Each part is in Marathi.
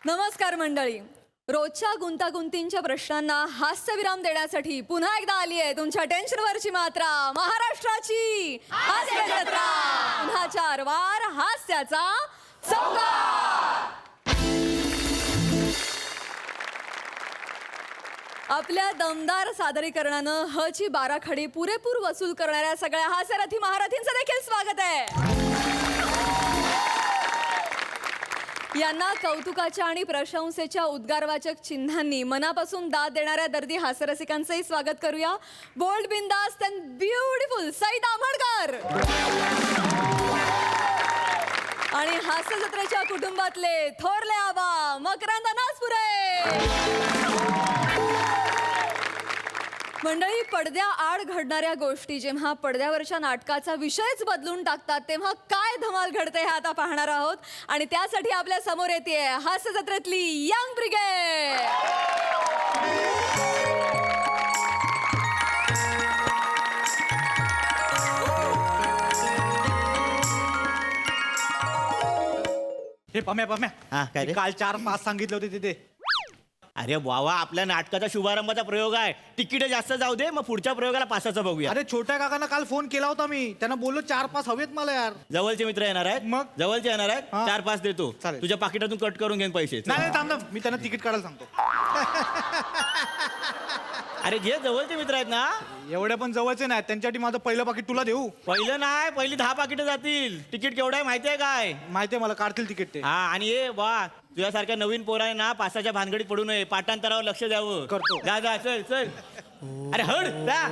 नमस्कार मंडळी. रोजच्या गुंतागुंतींच्या प्रश्नांना हास्यविराम देण्यासाठी पुन्हा एकदा आली आहे तुमच्या टेन्शनवरची मात्रा, महाराष्ट्राची हास्य जत्रा. पुन्हा 4 वार हास्याचा चौकार. आपल्या दमदार सादरीकरणानं हची 12 खडी पुरेपूर वसूल करणाऱ्या सगळ्या हास्यरथी महारथींचं देखील स्वागत आहे. यांना कौतुकाच्या आणि प्रशंसेच्या उद्गारवाचक चिन्हांनी मनापासून दाद देणाऱ्या दर्दी हास्यरसिकांचंही स्वागत करूया. बोल्ड, बिंदास्त अँड ब्युटिफुल सई दाभोळकर आणि हास्य जत्रेच्या कुटुंबातले थोरले आबा मकरंद अनासपुरे. मंडळी, पडद्या आड घडणाऱ्या गोष्टी जेव्हा पडद्यावरच्या नाटकाचा विषयच बदलून टाकतात तेव्हा काय धमाल घडते हे आता पाहणार आहोत. आणि त्यासाठी आपल्या समोर येते हास्य जत्रेतली यंग ब्रिगेड. हे पम्या हा, काय रे? काल 4-5 सांगितले होते तिथे. अरे वावा, आपल्या नाटकाचा शुभारंभाचा प्रयोग आहे. तिकीट जास्त जाऊ दे, मग पुढच्या प्रयोगाला 5चा बघूया. अरे छोट्या काकांना काल फोन केला होता मी, त्यांना बोललो 4-5 हवेत मला यार. जवळचे मित्र येणार आहेत. मग? जवळचे येणार आहेत. हा. 4-5 देतो. चालेल. तुझ्या पाकिटातून कट करून घेईन पैसे. नाही नाही, थांब ना, मी त्यांना तिकीट काढायला सांगतो. अरे जे जवळचे मित्र आहेत ना, एवढ्या पण जवळचे नाहीत, त्यांच्यासाठी माझं पहिलं पाकिट तुला देऊ. पहिलं नाही, पहिली 10 पाकिटं जातील. तिकीट केवढं आहे माहिती आहे काय? माहितीये मला, काढतील तिकीट ते. हा, आणि ये वा, तुझ्यासारख्या नवीन पोराने ना 5च्या भानगडीत पडू नये. पाठांतरावर लक्ष द्यावं. करतो. जा जा, चल चल. अरे हड जा.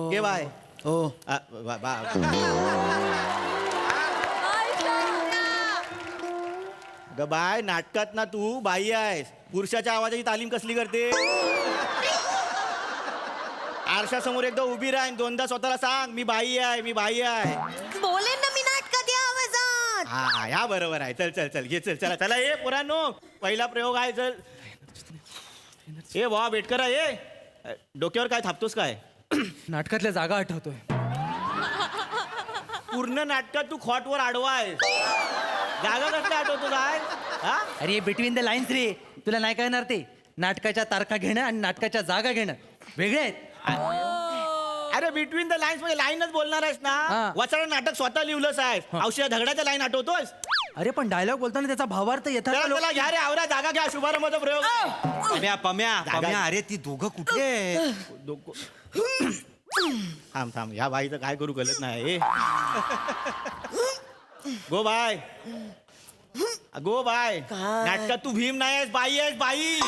घे बाय. ग बाय, नाटकात ना तू बाई आहेस. पुरुषाच्या आवाजाची तालीम कसली करते? आरशासमोर एकदा उभी राह, 2दा स्वतःला सांग, मी बाई आहे, मी बाई आहे. बोलेन ना मी नाटकात या आवाजात. हा, या बरोबर आहे. चल चल चल, घे चल. चला चला, ये पोरांनो, पहिला प्रयोग आहे. चल ए वा, बेटकरा ये. डोक्यावर काय थापतोस काय? नाटकातल्या जागा आठवतोय. पूर्ण नाटकात तू खॉटवर आडवा आहे. जागा कसल्या आठवतो काय? हा, अरे बिटवीन द लाईन्स रे, तुला नाही कळणार ते. नाटकाच्या तारखा घेणं आणि नाटकाच्या जागा घेणं वेगळे आहेत. अरे बिटवीन द लाईन्स म्हणजे लाईनच बोलणार आहेस ना. हा. वाचणार नाटक स्वतः लिहिलंस आहेस. औषध धगडाच्या लाईन आठवतोस? अरे पण डायलॉग बोलताना त्याचा भावार्थ येतात. चला चला, घ्या रे, आवरा, जागा घ्या. शुभारंभाचा प्रयोग आहे. पम्या, अरे ती दोघं कुठे? थांब थांब, या बाईचं काय करू कळत नाही. गो बाय, गो बाय. नाटकात तू भीम नाही आहेस, बाई आहेस, बाई.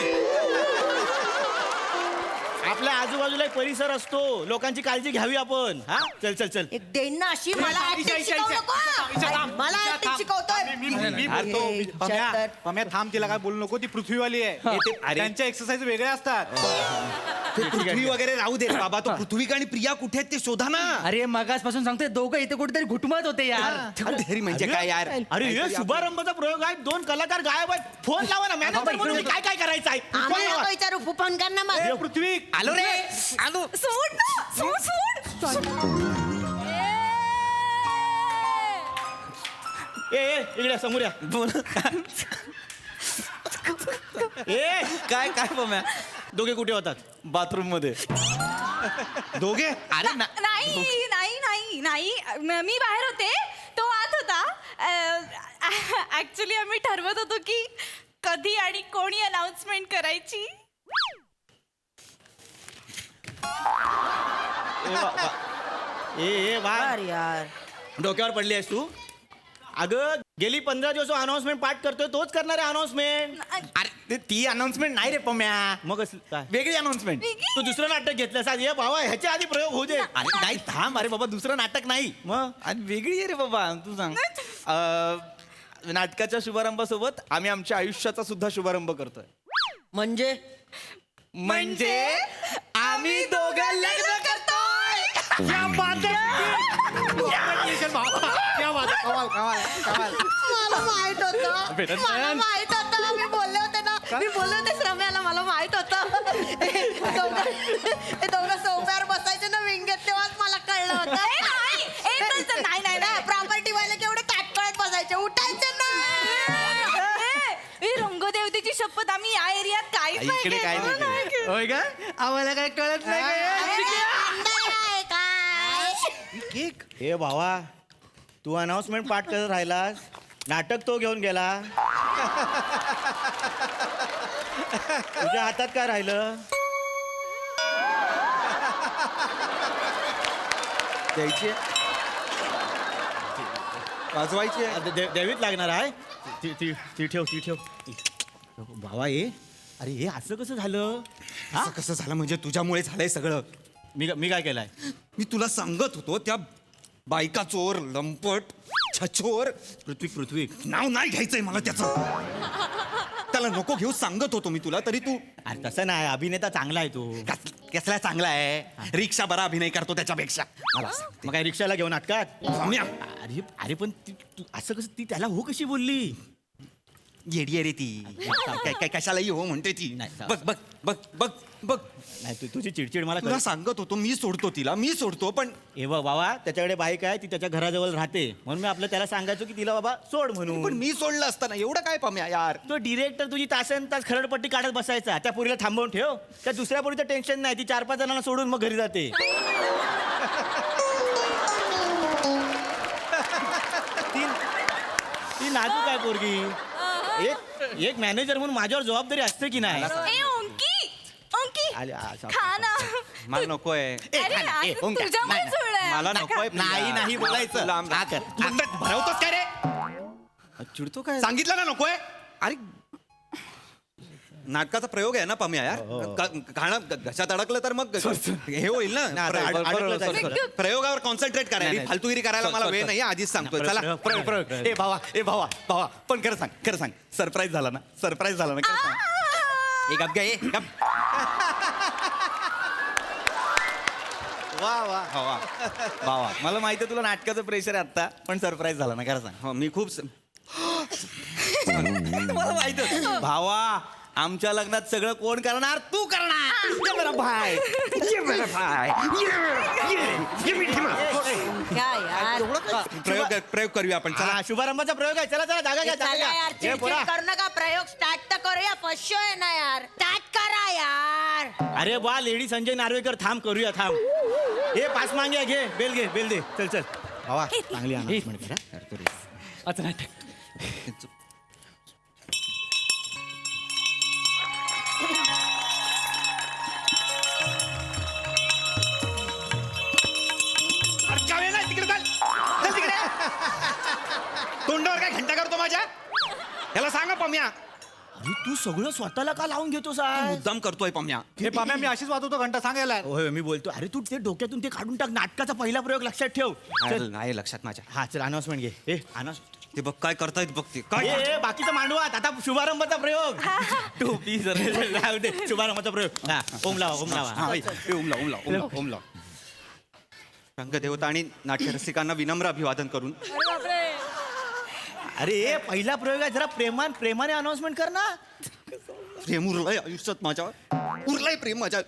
आपल्या आजूबाजूला एक परिसर असतो, लोकांची काळजी घ्यावी आपण. हा, चल चल चल. एक देण ना अशी मला acting शिकवू नको. मला acting शिकवतोय. मी बोलतो. पम्या, पम्या थांब, तिला काय बोलू नको. ती पृथ्वीवाली आहे. त्यांच्या एक्सरसाइज वेगळ्या असतात. पृथ्वी वगैरे राहू दे रे बाबा. तो पृथ्वी आणि प्रिया कुठे आहेत ते शोधा ना. अरे मगासपासून सांगतोय, दोघं इथे कुठेतरी घुटमत होते यार. धरी म्हणजे काय यार? अरे हे शुभारंभाचा प्रयोग आहे. 2 कलाकार गायब आहेत. फोन लावा ना मॅनेजर म्हणून. काय काय करायचं आहे? फोन आम्हाला लावा. नको विचारू, फोन कर ना मग. ए, पृथ्वी, आलो रे, आलो. सोड ना, सोड. ए इकडे समोर या. ए, काय काय पम्या? दोघे कुठे होतात? बाथरूम मध्ये. दोघे? अरे ना, नाही नाही नाही नाही मी बाहेर होते, तो आत होता. ऍक्च्युली आम्ही ठरवत होतो की कधी आणि कोणी अनाउन्समेंट करायची. ए बा, अरे यार, डोक्यावर पडली आहेस तू? अगं, गेली 15 दिवस अनाउन्समेंट पाठ करतोय, तोच करणार आहे अनाउन्समेंट. अरे ती अनाउन्समेंट नाही रे पम्या, मग काय वेगळी अनाउन्समेंट. तू दुसरं नाटक घेतलंस आज? ये भावा, ह्याच्या आधी प्रयोग होऊ दे. अरे नाही, थांब. अरे बाबा, दुसरं नाटक नाही. मग आणि वेगळी आहे रे बाबा, तू सांग. नाटकाच्या शुभारंभासोबत आम्ही आमच्या आयुष्याचा सुद्धा शुभारंभ करतोय. म्हणजे म्हणजे आम्ही दोघं लग्न करतोय. क्या बात आहे. Congratulations, भावा. क्या बात आहे. कमाल कमाल कमाल. मला माहित होतं, मला माहित होतं. ना मी बोलले होते ना मी बोलले होते श्रम्याला मला माहित होतं हे दोघं सोफ्यावर बसायचे ना विंगेत तेव्हाच मला कळलं होतं नाही प्रॉपर्टी वाले केवढे ताटकळत बसायचे उठायचे ना रंगदेवतेची शपथ आम्ही या एरियात काहीच नाही इकडे काय केलं. नाही केलं. होय का आम्हाला काय कळत नाही काय? ए भावा तू अनाउन्समेंट पाठ करत राहिलास नाटक तो घेऊन गेला तुझ्या हातात काय राहिलं द्यायची वाजवायची देवीत लागणार आहे ती ठेव भावा ये अरे हे असं कसं झालं असं कसं झालं म्हणजे तुझ्यामुळे झालंय सगळं. मी काय केलंय मी तुला सांगत होतो त्या बायका चोर लंपट छचोर पृथ्वी नाव नाही घ्यायचंय मला त्याचं. त्याला नको घेऊ सांगत होतो मी तुला तरी तू अरे तसं नाही अभिनेता चांगला आहे तो कसला चांगला आहे रिक्षा बरा अभिनय करतो त्याच्यापेक्षा मला मग काय रिक्षाला घेऊन नाटकात रम्या, अरे अरे पण तू असं कसं ती त्याला हो कशी बोलली येडी आहे रे ती काय काय कशालाही हो म्हणते ती नाही, बघ बघ बघ बघ बघ नाही तुझी चिडचिड मला तुला सांगत होतो मी सोडतो पण हे बघ बाबा त्याच्याकडे बाईक आहे ती त्याच्या घराजवळ राहते म्हणून मी आपलं त्याला सांगायचो की तिला बाबा सोड पण म्हणून मी सोडलं असताना एवढं काय पम्या यार. तो डिरेक्टर तुझी तासन तास खरडपट्टी काढत बसायचा त्या पोरीला थांबवून ठेव त्या दुसऱ्या पोरीचं टेन्शन नाही ती 4-5 जणांना सोडून मग घरी जाते ती नाजूक आहे पोरगी एक मॅनेजर म्हणून माझ्यावर जबाबदारी असते की नाही ए ओंकी आले, आ, खा ना मला नकोय अरे, आज तुझ्यामुळे जुळलंय. मला नकोय नाही बोलायचं लांब हा कर. भरवतोस काय रे चिडतो काय सांगितलं ना नकोय अरे नाटकाचा प्रयोग आहे ना पम्या यार खाणं घशात अडकलं तर मग हे होईल ना नाही, आता अडकलं तर- प्रयोगावर कॉन्सन्ट्रेट नाही, करायला नाही. फालतूगिरी करायला मला वेळ नाही आधीच सांगतोय प्रयोग, चला प्रयोग, प्रयोग, प्रयोग. ए भावा पण खरं सांग सरप्राईज झाला ना खरं सांग एक गप घे गप वा मला माहिती आहे तुला नाटकाचं प्रेशर आहे आता पण सरप्राईज झाला ना खरं सांग. हो, मी खूप मला माहित होतं. भावा आमच्या लग्नात सगळं कोण करणार तू करणार ये मेरा भाई ये मेरा भाई क्या यार प्रयोग करूया आपण चला चला शुभारंभाचा प्रयोग आहे चला जागा घ्या जागा चला घ्या. यार ये चिडचिड पोरा. करू नका प्रयोग स्टार्ट तर करूया फर्स्ट शो आहे ना यार स्टार्ट करा यार अरे वा लेडी संजय नार्वेकर थांब करूया थांब हे पास मागे घे बेल दे चल भावा चांगली announcement कर, हा. आता नाटक अरे जाऊया ना तिकडे चल तिकडे तोंडावर काय घंटा करतो माझ्या याला सांगा पम्या अरे तू सगळं स्वतःला का लावून घेतो साहेब मुद्दाम करतोय पम्या हे पाम्या मी अशीच वाजवतो घंटा सांगायला होय मी बोलतो अरे तू ते डोक्यातून ते काढून टाक नाटकाचा पहिला प्रयोग लक्षात ठेव चल नाही लक्षात माझ्या हा चल अनाउन्समेंट घे ए अनाउन्स ते बघ काय करतायत बघ ते काय ए बाकीचं मांडवात आता शुभारंभाचा प्रयोग तू प्लीज राहू दे शुभारंभाचा प्रयोग हा ओम लावा हा, ए, ओमला रंगदेवता आणि नाट्यरसिकांना विनम्र अभिवादन करून अरे पहिला प्रयोग आहे जरा प्रेमाने अनाउन्समेंट कर ना प्रेम उरलंय आयुष्यात माझ्या उरलंय प्रेम माझ्या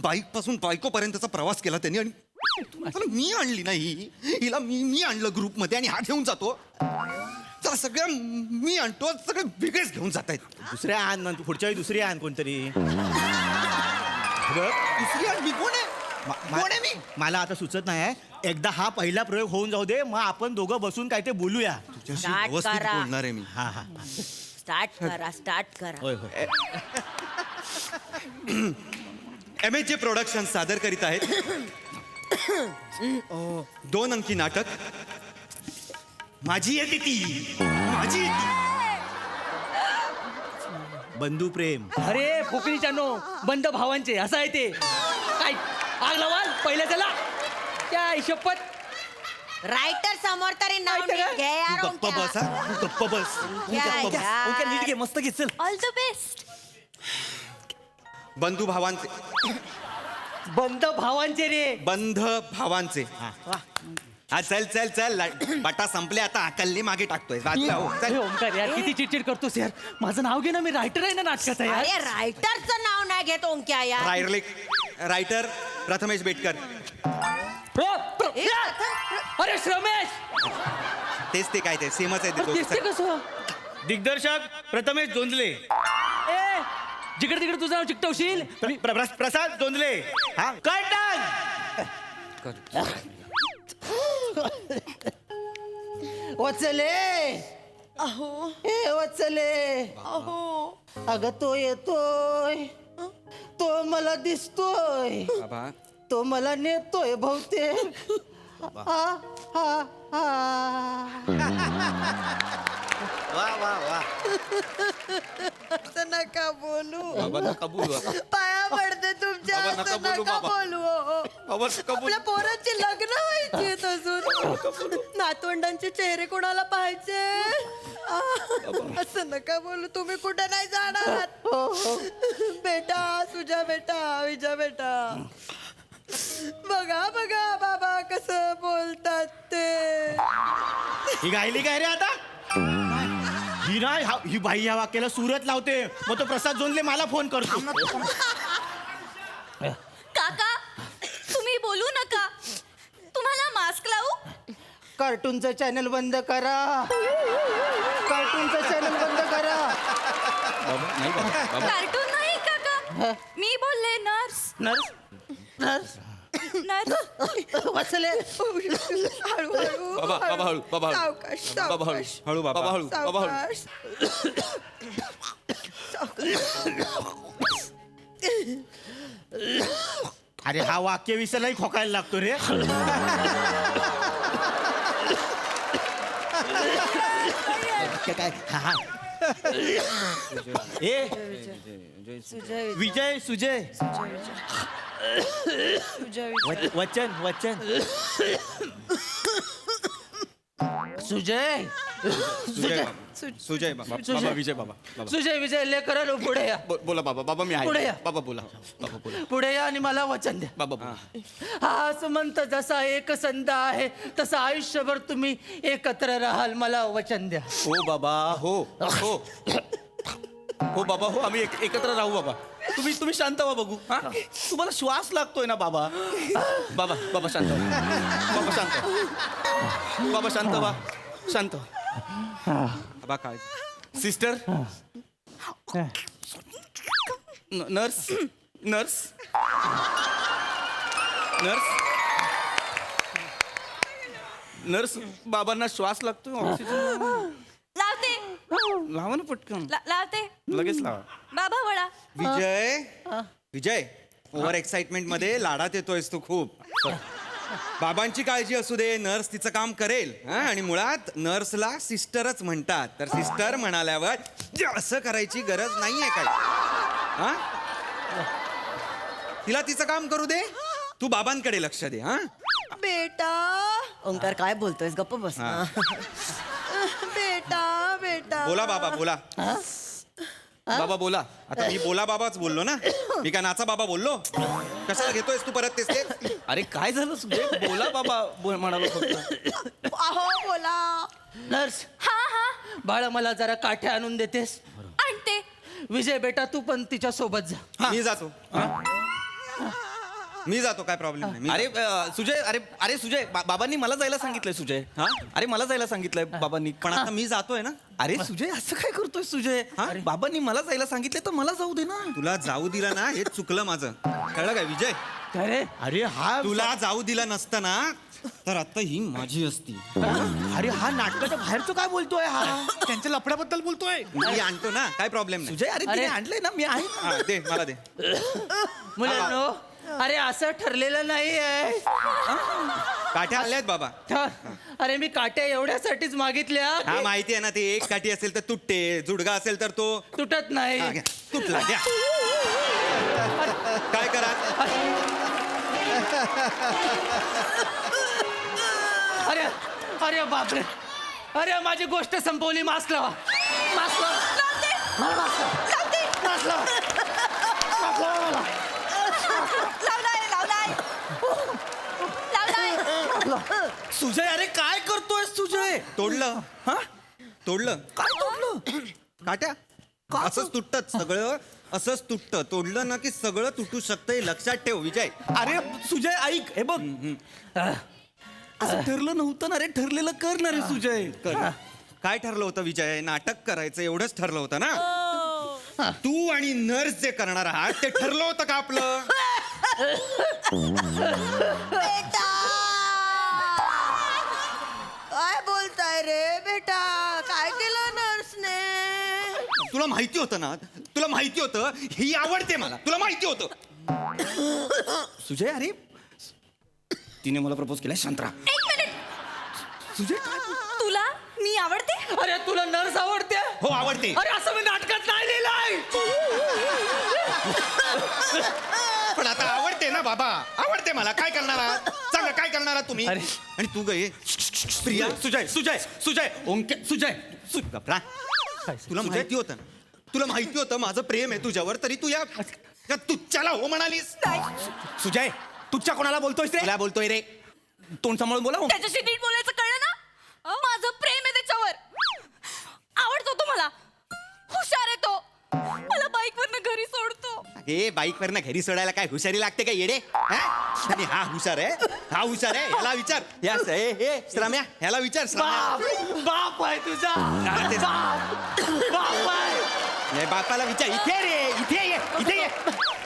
बाईक पासून बायकोपर्यंतचा प्रवास केला त्यांनी आणि मला मी आणली नाही हिला मी आणलं ग्रुपमध्ये आणि हा घेऊन जातो तर सगळ्या मी आणतो सगळे वेगळेच घेऊन जात आहेत दुसऱ्या आण पुढच्या वेळी दुसरी आण कोणतरी दुसरी आण मी कोण आहे कोण आहे मी मला आता सुचत नाही आहे एकदा हा पहिला प्रयोग होऊन जाऊ दे मग आपण दोघं बसून काय ते बोलूया तुझ्याशी स्टार्ट व्यवस्थित करा. बोलणार आहे मी हा स्टार्ट करा होय होय MHJ प्रोडक्शन सादर करीत आहेत 2 अंकी नाटक माझी येते ती माझी बंधू प्रेम अरे फोकरीच्या नो बंद भावांचे असं आहे ते काय आग लावाल पहिल्या त्याला त्या शपथ रायटर समोर तरी नाव माहिती नीट का? घे यार तू गप्प ओंक्या. बस हा तू गप्प बस क्या यार? ओके नीट घे मस्त घे चल ऑल द बेस्ट बंधू भावांचे बंद भावांचे रे बंध भावांचे हा हा चल चल चल बटा संपले आता कल्ली मागे टाकतोय वाचला हो, हे चल. ओंकार यार किती चिडचिड करतोस यार माझं नाव घे ना मी रायटर आहे ना नाटकाचा यार अरे रायटरचं नाव नाही घेत ओंक्या यार रायटर प्रथमेश बेटकर अरे श्रमेश तेच ते काय ते सेमच आहे ते अरे तेच ते दोघं. कसं दिग्दर्शक प्रथमेश जोंधले, ए जिकडे तिकडे तुझं नाव चिकटवशील प्रसाद जोंधले. हा कर्टन. वचले अहो ए वचले अहो अगं तो येतोय तो मला दिसतोय बाबा तो मला नेतोय बहुतेक हा हा हा वा वा वा असं नका बोलू बाबा नका बोलू आता. पाया पडते तुमच्या बाबा, नका असं बोलू, नका बाबा. बोलू हो. बाबा नका बोलू. आपल्या पोरांची लग्न व्हायची आहेत अजून नातवंडांचे चेहरे कोणाला पाहायचे असं नका बोलू तुम्ही कुठे नाही जाणार बेटा सुजा बेटा विजा बेटा बघा बघा बाबा कसं बोलतात ते ही गायली काय रे आता? ही नाही ही बाई या वाक्याला सुरत लावते, मग तो प्रसाद जोंधले मला फोन करतो. काका तुम्ही बोलू नका. तुम्हाला मास्क लावू? कार्टूनचं चॅनल बंद करा कार्टूनचं चॅनल बंद करा कार्टून नाही काका, मी बोलले नर्स. नर्स नर्स नर्स वचले हळूहळू बाबा बाबा हळू बाबा हळू सावकाश बाबा हळू सावकाश हळू बाबा बाबा हळू बाबा हळू सावकाश अरे हा वाक्य विसरलाही खोकायला लागतो रे. काय ए विजय सुजय वचन वचन सुजय सुजय बाबा बाबा विजय बाबा बाबा सुजय विजय लेकर पुढे या बोला बाबा बाबा मी पुढे आहे या. बाबा बोला बाबा बोला पुढे या आणि मला वचन द्या बाबा बोला हा सुमंत जसा एक संध आहे तसं आयुष्यभर तुम्ही एकत्र राहाल मला वचन द्या हो बाबा हो हो हो बाबा हो आम्ही एकत्र राहू बाबा तुम्ही शांत व्हा बघू हा तुम्हाला श्वास लागतोय ना बाबा बाबा बाबा शांत व्हा. बाबा शांत व्हा. बाबा शांत व्हा शांत व्हा. बाबा काय sister nurse nurse nurse nurse बाबांना श्वास लागतोय ऑक्सिजन लावते लावा ना पटकन लावते. लगेच लावा बाबा वळा. विजय विजय ओव्हर एक्साइटमेंट मध्ये लाडात येतोयस तू खूप बाबांची काळजी असू दे नर्स तिचं काम करेल हा आणि मुळात नर्सला सिस्टरच म्हणतात तर सिस्टर म्हणाल्यावर असं करायची गरज नाहीये काय हा तिला तिचं काम करू दे तू बाबांकडे लक्ष दे हा बेटा ओंकार काय बोलतोयस गप्प बस हा. बेटा बेटा बोला बाबा बोला बाबा बोला आता मी बोला बाबाच बोललो ना मी काय नाचा बाबा बोललो कशाला घेतोयस तू परत तेच ते अरे काय झालं सुजय बोला बाबा म्हणालो फक्त अहो बोला नर्स हा हा बाळा मला जरा काठ्या आणून देतेस आणते. विजय बेटा तू पण तिच्या सोबत जा मी जातो काय प्रॉब्लेम नाही अरे सुजय अरे अरे सुजय बाबांनी मला जायला सांगितलंय सुजय हा अरे मला जायला सांगितलंय बाबांनी पण आता मी जातोय ना अरे सुजय असं काय करतोय सुजय अरे बाबांनी मला जायला सांगितलंय तर मला जाऊ दे ना तुला जाऊ दिलं ना हे चुकलं माझं कळलं काय विजय अरे अरे हा तुला जाऊ दिलं नसतं ना तर आता ही माझी असती अरे हा नाटकाच्या बाहेरचं काय बोलतोय हा त्यांच्या लफड्याबद्दल बोलतोय. मी आणतो ना काय प्रॉब्लेम नाही सुजय अरे तिने आणलंय ना मी आहे हा, दे मला दे मुलांनो अरे असं ठरलेलं नाही आहे काठ्या आल्यात बाबा अरे मी काट्या एवढ्यासाठीच मागितल्या हा माहिती आहे ना ते एक काठी असेल तर तुटते जुडगा असेल तर तो तुटत हा, नाही घ्या. तुटला द्या काय करा अरे अरे बापरे अरे माझी गोष्ट संपवली मास्क लावा मास्क लावा मला मास्क लावा. मास्क लावा मास्क लावा मला लावलाय लावलाय लावलाय. सुजय अरे काय करतोय सुजय? तोडलं हा तोडलं काय तोडलं? काट्या असंच तुटत सगळं, असंच तुटतं. तोडलं ना की सगळं तुटू शकतंय, लक्षात ठेव विजय. अरे सुजय ऐक हे बघ असं ठरलं नव्हतं ना रे, ठरलेलं कर ना रे सुजय. कर. काय ठरलं होतं विजय? नाटक करायचं एवढंच ठरलं होतं ना. तू आणि नर्स जे करणार आहात ते ठरलं होतं का आपलं? बेटा काय बोलताय रे बेटा? काय केलं नर्सने? तुला माहिती होतं ना, तुला माहिती होतं ही आवडते मला, तुला माहिती होतं. सुजय अरे तिने मला प्रपोज केलाय. शांतरा. एक मिनिट, सुजय काय तुला मी आवडते? अरे तुला नर्स आवडते? हो आवडते. अरे असं मी नाटकात नाही लिहिलंय. पण आता आवडते ना बाबा, आवडते मला. काय करणार आहात सांगा, काय करणार आहात तुम्ही? अरे. आणि तू गे प्रिया, सुजय सुजय सुजय ओंके सुजय गप्रा. तुला माहिती होतं ना, तुला माहिती होतं माझं प्रेम आहे तुझ्यावर, तरी तू या तुच्च्याला हो म्हणालीस. सुजय तुझच्या कोणाला बोलतोयस रे? तुला बोलतोय रे. तोंड सांभाळून बोला. त्याच्याशी नीट बोलायचं कळलं ना? माझं प्रेम आहे त्याच्यावर. आवडतो तो मला, हुशार आहे तो, मला बाईक वरनं घरी सोडतो. हे बाईक वरनं घरी सोडायला काय हुशारी लागते का येडे? हा? आणि हा हुशार आहे, हा हुशार आहे, ह्याला विचार. हे श्राम्या, ह्याला विचार. श्राम्या. बाप आहे तुझा. बाप आहे. नाही, बापाला विचार. इथे रे, इथे ये.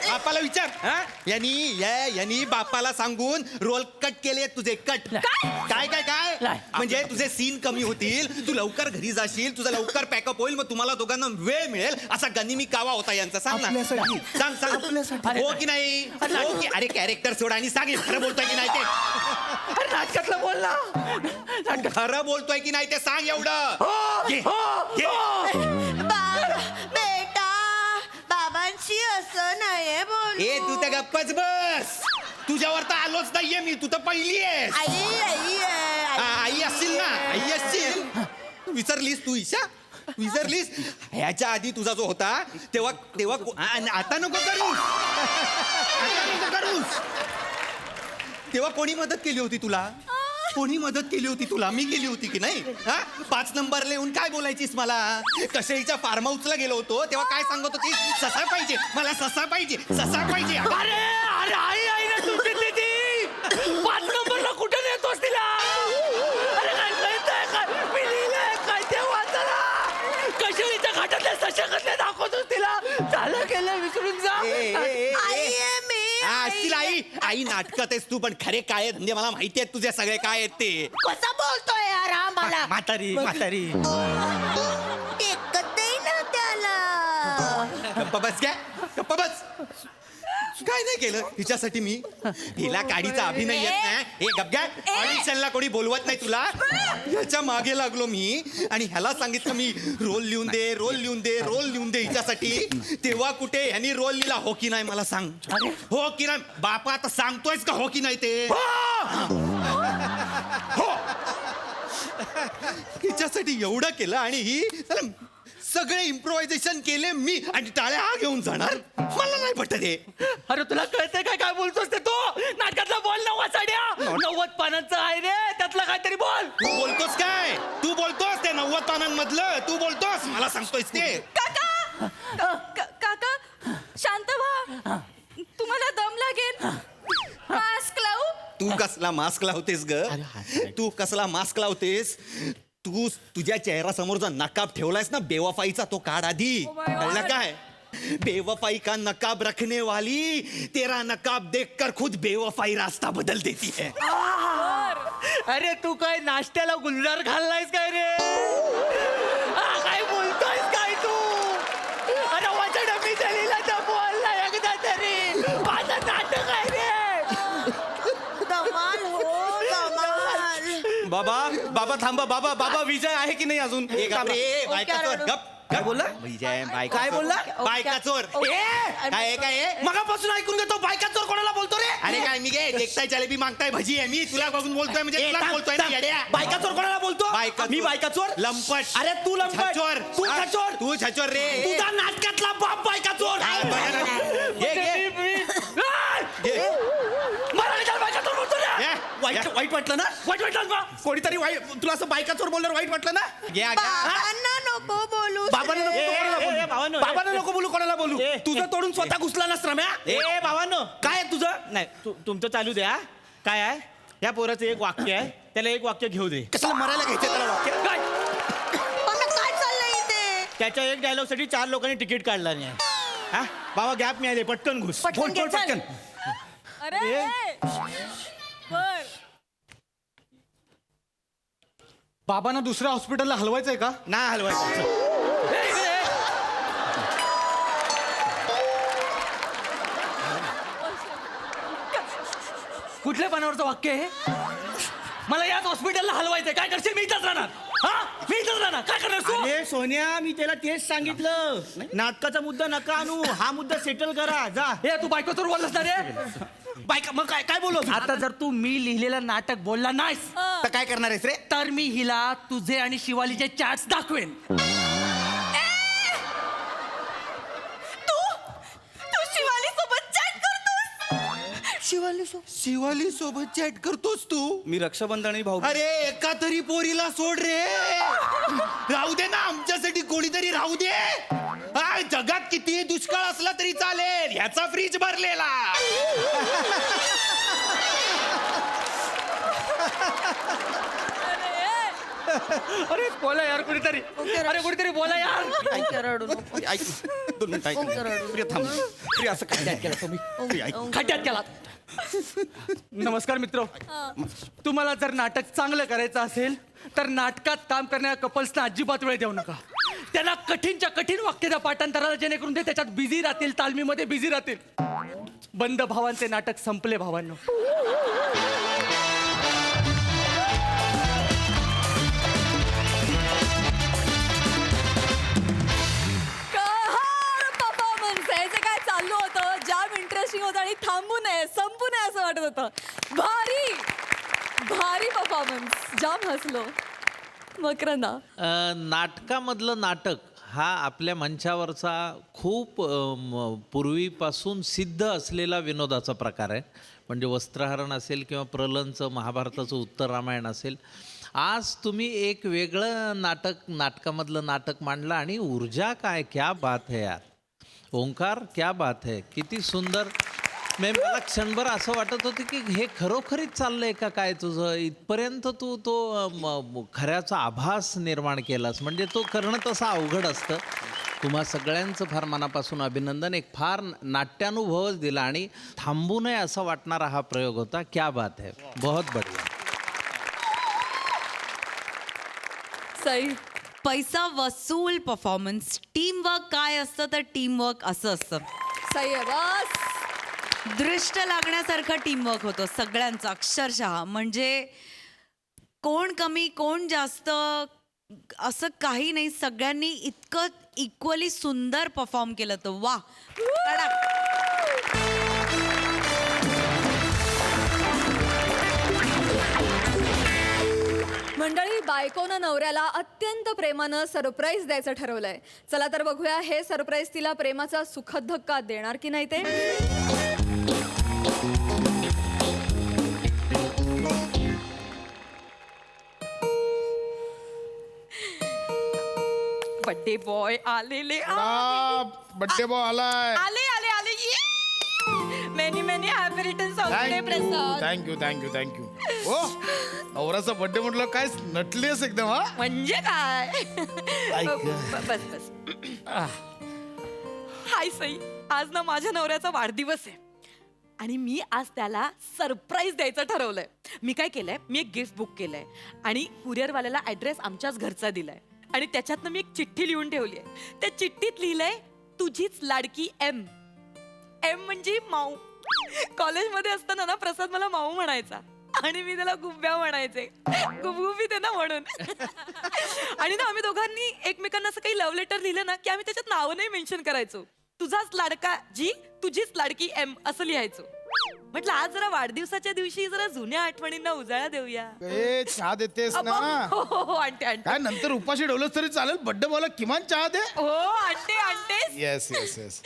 बापाला विचार. हा? यांनी बापाला सांगून रोल कट केले तुझे. कट काय काय काय नाही. म्हणजे तुझे सीन कमी होतील, तू लवकर घरी जाशील, तुझा लवकर पॅकअप होईल, मग तुम्हाला दोघांना वेळ मिळेल असा गनिमी कावा होता यांचा. सांग ना. आपल्यासाठी. सांग हो की नाही? हो की? अरे कॅरेक्टर सोड आणि सांग खरं बोलतोय की नाही ते. अरे नाटकातलं बोल ना. खरं बोलतोय की नाही ते सांग एवढं. घे, घे. बेटा बाबांशी असं नाहीये बोल. ए तू तर गप्पच बस. तुझ्यावर तर आलोच नाहीये मी, तू तर पहिली आहेस. आई असशील ना, आई असशील. विसरलीस तू ईशा, विसरलीस. ह्याच्या आधी तुझा जो होता तेव्हा आता नको करूस, आता नको करूस. तेव्हा कोणी मदत केली होती तुला? कोणी मदत केली होती तुला? मी केली होती की नाही? हा 5 नंबरला येऊन काय बोलायचीस मला? कशेळीच्या फार्म हाऊसला गेलो होतो तेव्हा काय सांगत होती? ससा पाहिजे मला, ससा पाहिजे, ससा पाहिजे. अरे अरे आई ना तुझी ती 5 नंबरला कुठे नेतोस तिला? अरे काय कळतंय काय? मी लिहिलंय काय ते वाचला. कशेळीच्या घाटातले सशा कसले दाखवतोस तिला? झालं केलं विसरून जा. आई आहे मी. हा असतील आई. आई नाटकात आहेस तू, पण खरे काय आहेत म्हणजे मला माहिती आहेत तुझे सगळे काय आहेत ते. कसं बोलतोय यार हा मला? म्हातारी म्हातारी. टेकत देई ना त्याला. गप्पा बस काय, गप्पा बस. काय नाही केलं हिच्यासाठी मी? हिला काडीचा अभिनय येत नाही. हे गप्पा. ऑडिशनला कोणी बोलवत नाही तुला? ह्याच्या मागे लागलो मी आणि ह्याला सांगितलं मी रोल लिहून दे, रोल लिहून दे, रोल लिहून दे हिच्यासाठी. तेव्हा कुठे ह्यानी रोल लिहिला हो की नाही मला सांग. हो की नाही बापा? आता सांगतोयस का हो की नाही ते? हो. हिच्यासाठी एवढं केलं आणि ही सगळे इम्प्रोव्हायझेशन केले मी आणि टाळ्या हा घेऊन जाणार? मला नाही पटत हे. अरे तुला कळतंय काय काय बोलतोस ते? तू नाटकातला बोल ना वाचाड्या. 90 पानांचं आहे रे, त्यातलं काहीतरी बोल. तू बोलतोस काय? तू बोलतोस ते 90 पानांमधलं? तू बोलतोस मला सांगतोयस ते? काका शांत व्हा, तुम्हाला दम लागेल. मास्क लावू? तू कसला मास्क लावतेस ग? तू कसला मास्क लावतेस? तू तुझ्या चेहऱ्यासमोर नकाब ठेवलायस ना बेवफाईचा, तो काढ आधी. कळलं काय? बेवफाई का नकाब रखने वाली तेरा नकाब देखकर खुद बेवफाई रास्ता बदल देती है. अरे तू काय नाश्त्याला गुलजार घाललायस काय रे? काय बोलतोयस काय तू? अरे वाचड मी दिलेला तर बोल ना एकदा तरी. माझं नाटक आहे रे. धमाल हो धमाल. बाबा थांबा. बाबा विजय आहे की नाही अजून? बायका चोर. गप. काय बोलला? विजय बायका काय चोर. बोलला? बायका चोर. काय काय मगापासून ऐकून घेतो. बायका चोर कोणाला बोलतो रे? अरे काय मी काय देखताय जलेबी मागताय भजी आहे मी तुला बघून बोलतोय म्हणजे तुला बोलतोय ना येड्या. बायका चोर कोणाला बोलतो? मी बायका चोर? लंपट. अरे तू लंपट. छचोर. तू छचोर. तू छचोर रे. तुझा नाटकातला बाप बायका चोर. घे, घे. मला विचार बायका चोर बोलतो रे. वाईट वाटलं ना? वाईट वाटलं बा कोणीतरी वाईट तुला असं बायकाचोर बोलल्यावर वाईट वाटलं ना? घ्या बाबांना नको बोलू बाबांना नको कोणाला बोलू. भावांनो, बाबांना नको बोलू कोणाला बोलू. ए, तुझं तोडून स्वतः घुसला ना रम्या. ए भावांनो, काय आहे तुझं? नाही तुमचं चालू द्या. काय आहे या पोराचं एक वाक्य आहे, त्याला एक वाक्य घेऊ दे. कशाला मरायला घ्यायचं त्याला वाक्य? काय पण काय चाललंय इथे त्याच्या एक डायलॉग साठी 4 लोकांनी तिकीट काढला नाही. हा बाबा गॅप मिळाले, पटकन घुस. बोल, बोल, पटकन. अरे बर बाबांना दुसऱ्या हॉस्पिटलला हलवायचंय का? नाही हलवायचं. कुठल्या पानावरचं वाक्य आहे हे? मला याच हॉस्पिटलला हलवायचंय. काय करशील? मी इथंच राहणार. हा मी इथंच राहणार. काय करणार तू? अरे सोन्या, मी त्याला तेच सांगितलं, नाटकाचा मुद्दा नका आणू, हा मुद्दा सेटल करा. जा. हे तू बायको तर बोललास ना रे? बायका मग काय काय बोलू आता जर तू मी लिहिलेलं नाटक बोलला नाहीस तर काय करणार आहेस रे? तर मी हिला तुझे आणि शिवालीचे चॅट्स दाखवेन. तू शिवाली सोबत चॅट करतोस? शिवाली सोबत चॅट करतोस तू? मी रक्षाबंधन आणि भाऊ अरे एका तरी पोरीला सोड रे. राहू दे ना, आमच्यासाठी कोणीतरी राहू दे. हा, जगात किती दुष्काळ असला तरी चालेल, ह्याचा फ्रीज भरलेला. अरे बोला यार कुणीतरी. अरे कुणीतरी बोला यार. रडू नको. ऐक 2 मिनिटं ऐक. प्रिया थांब. प्रिया असं काय केलं तुम्ही? प्रिया ऐक. खड्ड्यात गेला. नमस्कार मित्र. तुम्हाला जर नाटक चांगलं करायचं असेल तर नाटकात काम करणाऱ्या कपल्सना अजिबात वेळ देऊ नका. त्यांना कठीणच्या कठीण वाक्य द्या पाठांतराला, जेणेकरून ते त्याच्यात बिझी राहतील, तालमीमध्ये बिझी राहतील. बंद भावांचे नाटक संपले भावांनो. परफॉर्मन्स आहे जे काय चाललं होतं, जाम इंटरेस्टिंग होतं आणि थांबू नये संपू नये असं वाटत होतं. भारी भारी परफॉर्मन्स, जाम हसलो. मकरंदा नाटकामधलं नाटक हा आपल्या मंचावरचा खूप पूर्वीपासून सिद्ध असलेला विनोदाचा प्रकार आहे. म्हणजे वस्त्रहरण असेल किंवा प्रलंचं महाभारताचं उत्तर रामायण असेल. आज तुम्ही एक वेगळं नाटकामधलं नाटक मांडलं आणि ऊर्जा काय, क्या बात है यार. ओंकार क्या बात है, किती सुंदर. मला क्षणभर असं वाटत होतं की हे खरोखरीच चाललंय का काय तुझं. इथपर्यंत तू तो खऱ्याचा आभास निर्माण केलास. म्हणजे तो करणं तसं अवघड असतं. तुम्हा सगळ्यांचं फार मनापासून अभिनंदन. एक फार नाट्यानुभवच दिला आणि थांबू नये असं वाटणारा हा प्रयोग होता. क्या बात है, बहुत बढिया. सई पैसा वसूल परफॉर्मन्स. टीमवर्क काय असतं तर टीमवर्क असं असतं. सई आहे बस. दृष्ट लागण्यासारखं टीमवर्क होतं सगळ्यांचं अक्षरशः. म्हणजे कोण कमी कोण जास्त असं काही नाही, सगळ्यांनी इतकं इक्वली सुंदर परफॉर्म केलं तर वा. मंडळी, बायकोनं नवऱ्याला अत्यंत प्रेमानं सरप्राईज द्यायचं ठरवलंय. चला तर बघूया हे सरप्राईज तिला प्रेमाचा सुखद धक्का देणार की नाही ते. बर्थडे बॉय आलेले बड्डे बॉय आलाय. आले आले आले many many happy returns of day Prasad. Thank you thank you thank you. हो, नवऱ्याचा बर्थडे म्हटलं काय नटलीस एकदम. हा म्हणजे काय. बस बस. हाय सई, आज ना माझ्या नवऱ्याचा वाढदिवस आहे आणि मी आज त्याला सरप्राईज द्यायचं ठरवलंय. मी काय केलंय, मी एक गिफ्ट बुक केलंय आणि कुरिअरवाल्याला ऍड्रेस आमच्याच घरचा दिलाय आणि त्याच्यातनं मी एक चिठ्ठी लिहून ठेवली आहे. त्या चिठ्ठीत लिहिलंय तुझीच लाडकी एम. एम म्हणजे माऊ. कॉलेजमध्ये असताना ना प्रसाद मला माऊ म्हणायचा आणि मी त्याला गुब्ब्या म्हणायचे, गुबगुबीत आहे ना म्हणून. आणि ना आम्ही दोघांनी एकमेकांना असं काही लव्ह लेटर लिहिलं ना की आम्ही त्याच्यात नावं नाही मेन्शन करायचो. तुझाच लाडका जी, तुझीच लाडकी एम असं लिहायचो. म्हटलं आज जरा वाढदिवसाच्या दिवशी जरा जुन्या आठवणींना उजाळा देऊया. ए चहा देतेस ना. हो हो हो आणते आणते. काय नंतर उपाशी ठेवलंस तरी चालेल, बड्डे बॉयला किमान चहा दे. हो आणते आणते. Yes yes yes.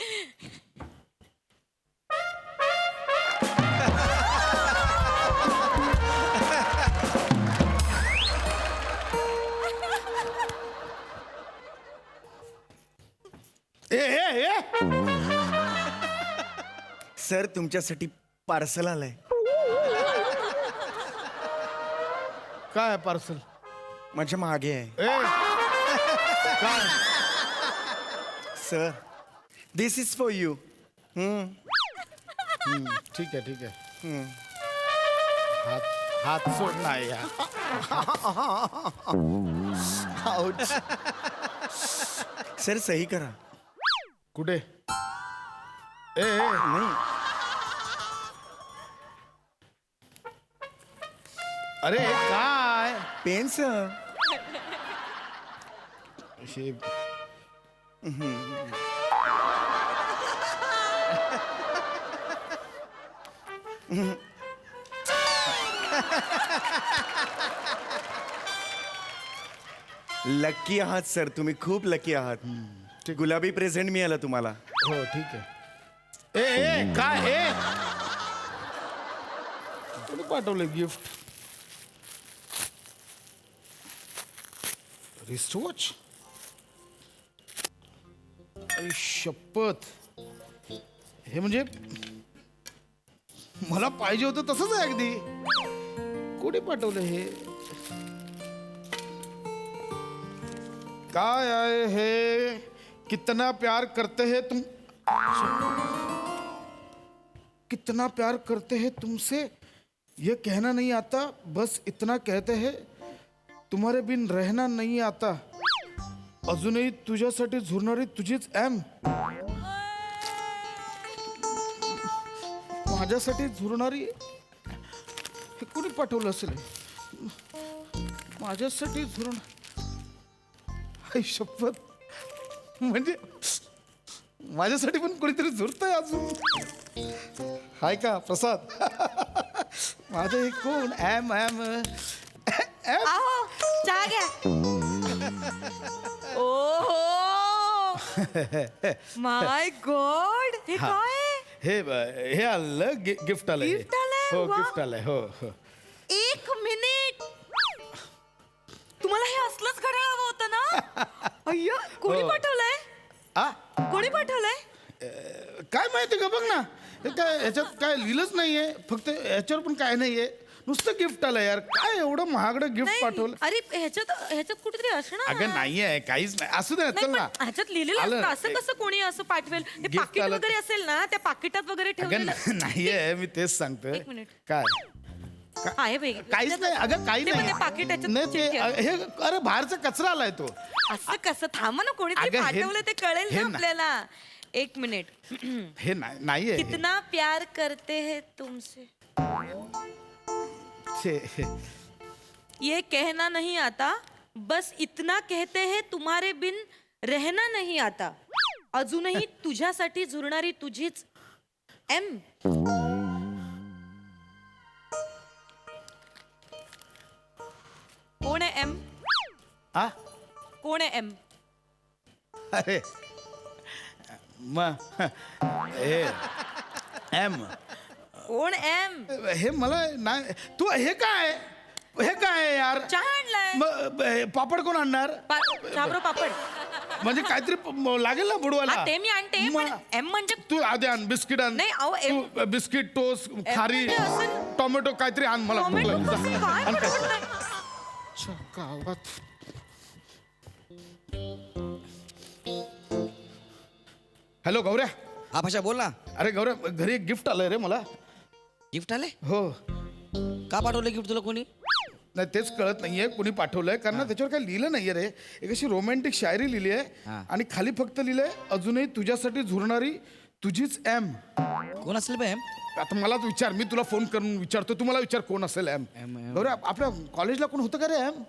सर तुमच्यासाठी पार्सल आलंय. काय पार्सल? माझ्या मागे आहे. काय? Sir this is for you. ठीक आहे ठीक आहे. हात सोड नाही यार. सर सही करा. कुठे? नाही अरे काय पेन सर. हे लकी आहात सर तुम्ही. खूप लकी आहात. गुलाबी प्रेझेंट मिळालं तुम्हाला. हो ठीक आहे. ए काय कोणी पाठवलं गिफ्ट? Wrist watch. शपथ. हे म्हणजे मला पाहिजे होतं तसंच आहे अगदी. कोणी पाठवलं हे? काय आहे हे? कितना प्यार करते हैं तुम, कितना प्यार करते हैं तुमसे ये कहना नहीं आता, बस इतना कहते हैं तुम्हारे बिन रहना नहीं आता, अजूनही तुझ्यासाठी झुरणारी तुझीच एम. माझ्यासाठी झुरणारी. हे कोणी पाठवलं असेल? माझ्यासाठी झुरण. शपथ. म्हणजे माझ्यासाठी पण कोणीतरी झुरतंय अजून. हाय का प्रसाद? माझं एक कोण एम एम एम. आहो चहा घ्या. ओहो माय गॉड, हे काय आहे? हे आलं गिफ्ट आलंय. गिफ्ट आलंय? हो वा. गिफ्ट आलंय. हो हो. एक मिनिट, तुम्हाला हे असलंच घड्याळ हवं होतं ना? अय्या, कोणी हो. पाठवलंय? आ कोणी पाठवलंय? काय माहिती का? बघ ना, हे काय ह्याच्यात काय लिहिलंच नाहीये. फक्त ह्याच्यावर पण काय नाहीये. नुसतं गिफ्ट आलं यार. काय एवढं महागडं गिफ्ट नाही, पाठवलं? अरे ह्याच्यात कुठेतरी असणार. अगं नाहीये, काहीच नाही. असू दे ना, नाही, चल ना. पण ह्याच्यात लिहिलेलं आलं असतं. ना. असं कसं कोणी असं पाठवेल? ते Gift पाकिट आलं. वगैरे असेल ना, त्या पाकिटात वगैरे अगं ठेवलेलं. नाहीये, मी तेच सांगतोय. एक मिनिट. काय? आहे बाई. काहीच नाही. अगं काही ते पण नाही. ते पाकिट ह्याच्यात नाही ते चिठ्ठी आहे. हे अरे बाहेरचा कचरा आलाय तो. असं कसं? थांबा ना, कोणीतरी अगं, हे- पाठवलं ते कळेल हे ना ना. आपल्याला. एक मिनिट. हे नाहीये. कितना प्यार करते हैं तुमसे हे- ये कहना नहीं आता, बस इतना कहते हैं तुम्हारे बिन रहना नहीं आता, अजूनही तुझ्यासाठी झुरणारी तुझीच एम. कोण आहे एम? आ? कोण आहे एम? अरे हे एम. कोण एम? हे मला नाही. तू हे काय? हे काय यार? चहा आणलाय. मग पापड कोण आणणार? शाबरो पापड. म्हणजे काहीतरी लागेल ना बुडवायला. हा, ते मी आणते, पण एम म्हणजे तू आधी आण. बिस्किट आण. नाही, अहो, एम. तू बिस्किट, टोस्ट, खारी, म्हणजे असं- टोमॅटो काहीतरी आण मला. भूक टोमॅटो लागली. कसं काय? आण मला काहीतरी. वाटलं. अच्छा, गावात. हॅलो गौऱ्या. हा भाषा बोल ना. अरे गौऱ्या, घरी एक गिफ्ट आलंय रे मला. गिफ्ट आले? हो. का पाठवलं गिफ्ट तुला कोणी? नाही तेच कळत नाहीये कोणी पाठवलंय, कारण त्याच्यावर काही लिहिलं नाहीये रे. एक अशी रोमॅन्टिक शायरी लिहिली आहे हा. आणि खाली फक्त लिहिलंय अजूनही तुझ्यासाठी झुरणारी तुझीच एम. कोण असेल बॅम? आता मलाच विचार. मी तुला फोन करून विचारतो. तुम्हाला विचार कोण असेल एम. एम. गौऱ्या, आपल्या कॉलेजला कोण होतं का रे एम?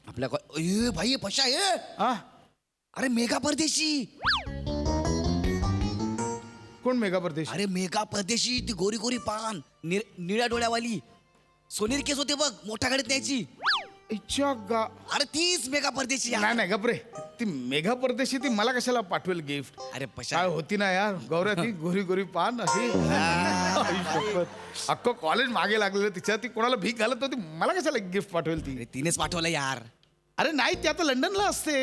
आपल्या ए भाई पशा ये. हा? अरे मेघा परदेशी. कोण मेघा परदेश? अरे मेघा परदेशी, ती गोरी गोरी पान, निळ्या डोळ्यावाली, सोनेरी केस होते बघ, मोठ्या गाडीत न्यायची. इच्छा गा. अरे तीच मेघा परदेशी यार. नाही नाही गपरे. ती मेघा परदेशी ती मला कशाला पाठवेल गिफ्ट? अरे पशा काय होती ना यार गौऱ्या, ती गोरी गोरी पान अशी. आई शपथ. अख्खं कॉलेज मागे लागलेलं तिच्या. ती कोणाला भीक घालत होती, मला कशाला गिफ्ट पाठवेल ती? अरे तिनेच पाठवलं यार. अरे नाही, ती आता लंडनला असते.